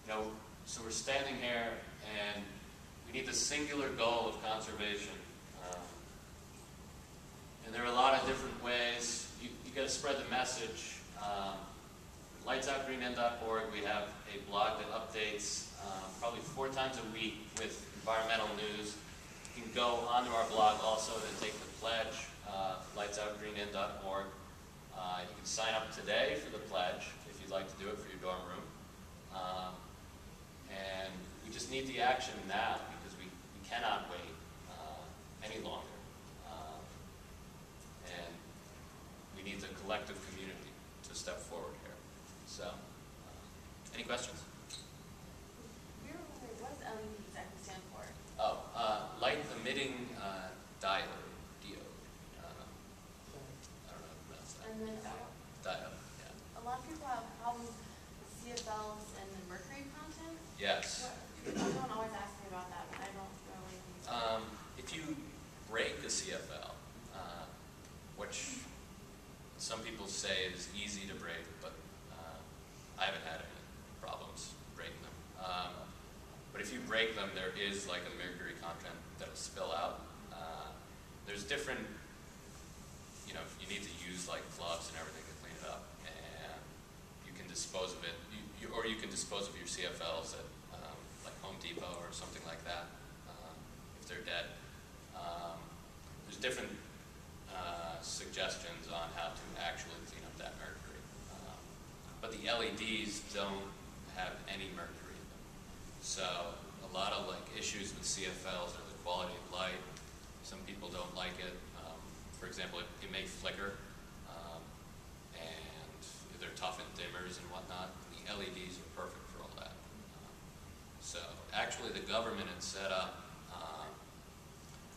So we're standing here and we need the singular goal of conservation. And there are a lot of different ways. You got to spread the message. LightsOutGreenEnd.org, we have a blog that updates probably 4 times a week with environmental news. You can go onto our blog also to take the pledge, LightsOutGreenEnd.org. You can sign up today for the pledge if you'd like to do it for your dorm room. And we just need the action now because we cannot wait any longer. And we need the collective community to step forward here. So, any questions? What does LED exactly stand for? Oh, light emitting diode. I don't know if that's that. And then Diode, yeah. a lot of people have problems with CFLs and the mercury content. Yes. Everyone always asks me about that, but I don't really. If you break a CFL, which some people say is easy to break, but I haven't had any problems breaking them. But if you break them, there is like a mercury content that'll spill out. There's different, you need to use like gloves and everything to clean it up, and you can dispose of it, or you can dispose of your CFLs at like Home Depot or something like that if they're dead. There's different suggestions on how to actually clean up that mercury. But the LEDs don't have any mercury in them. So a lot of like issues with CFLs are the quality of light. Some people don't like it. For example, it may flicker, and they're tough in dimmers and whatnot. The LEDs are perfect for all that. So actually the government had set up,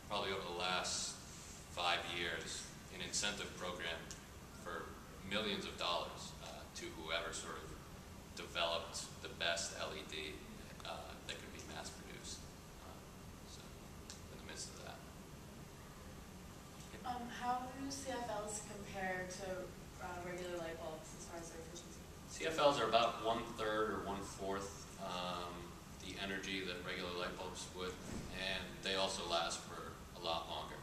probably over the last 5 years, an incentive program for millions of dollars to whoever sort of developed the best LED that could be mass produced. So in the midst of that. How do CFLs compare to regular light bulbs as far as their efficiency? CFLs are about 1/3 or 1/4 the energy that regular light bulbs would, and they also last for a lot longer.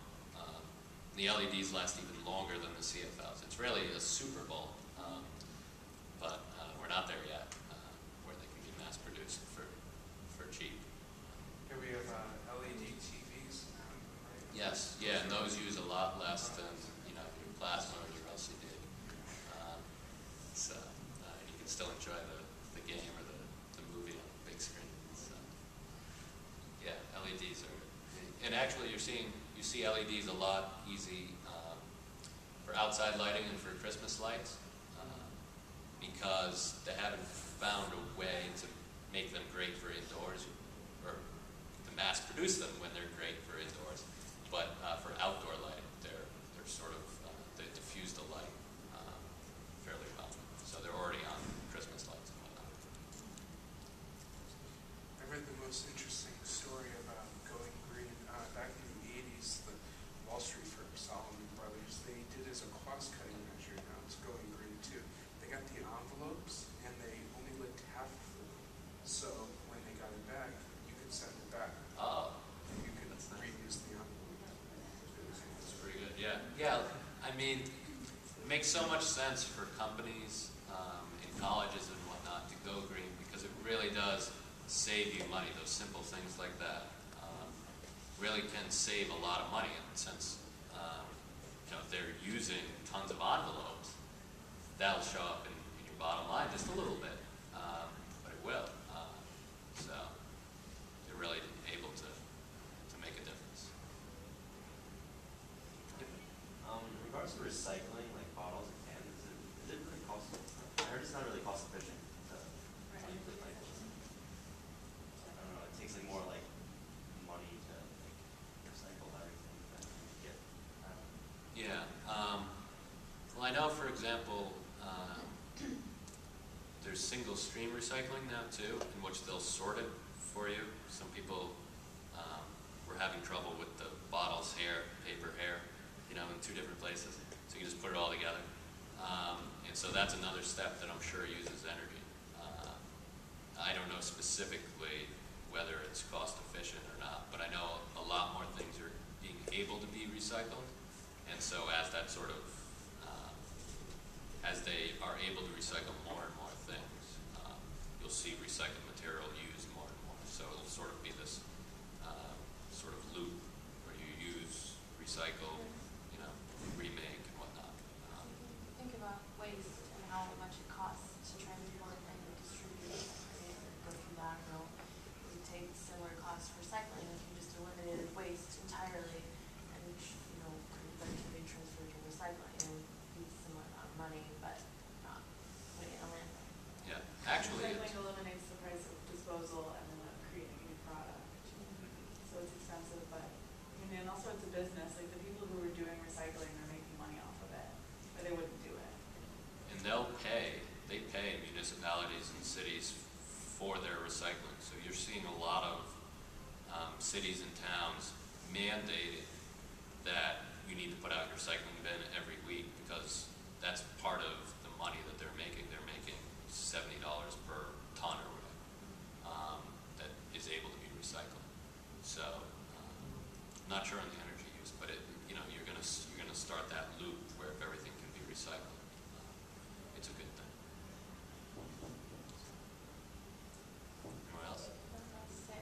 The LEDs last even longer than the CFLs. It's really a super bulb, but we're not there yet where they can be mass produced for cheap. Here we have LED TVs now, right? Yes, yeah, and those use a lot less than your plasma or your LCD. So you can still enjoy the game or the movie on the big screen. So yeah, LEDs are, and actually you see LEDs a lot easy for outside lighting and for Christmas lights because they haven't found a way to make them great for indoors or to mass produce them when they're great for indoors. But for outdoor lighting, they're sort of, they diffuse the light fairly well. So they're already on Christmas lights and whatnot. I read the most interesting story about going green. Back in the 80s, the Wall Street firm, Solomon Brothers, they did as a cost-cutting measure, now it's going green too. They got the envelopes and they only lit half of them. So when they got it back, you could send it back. Oh. You could That's nice. reuse the envelope. That's pretty good, yeah. Yeah, I mean, it makes so much sense for companies in colleges and whatnot to go green because it really does save you money. Those simple things like that really can save a lot of money. And since they're using tons of envelopes, that'll show up in your bottom line just a little bit, but it will. So they're really able to make a difference. In regards to recycling, like bottles and cans, is it really cost? I heard it's not really cost efficient to use it like this. I don't know. It takes like more like money to like recycle everything than you get. Yeah. Well, I know, for example, there's single stream recycling now too, in which they'll sort it for you. Some people were having trouble with the bottles hair, paper hair, in 2 different places. So you can just put it all together. And so that's another step that I'm sure uses energy. I don't know specifically whether it's cost efficient or not, but I know a lot more things are being able to be recycled, and so as that sort of, as they are able to recycle more and more things, you'll see recycled material used more and more. So it'll sort of be this sort of loop where you use, recycle, you know, remake and whatnot. Think about waste and how much it costs to transport and distribute and go through that route. It would take similar costs for recycling if you just eliminated waste entirely and, you know, could eventually transfer to recycling and be a similar amount of money, but not putting it in a landfill. Yeah, actually, Recycling eliminates the price of disposal and then creating a new product. So it's expensive, but, I mean, and also it's a business, like the people who are doing recycling are making money off of it, or they wouldn't do it. and they pay municipalities and cities for their recycling. So you're seeing a lot of cities and towns mandating that you need to put out your recycling bin every week because that's part of the money that they're making. They're making $70 per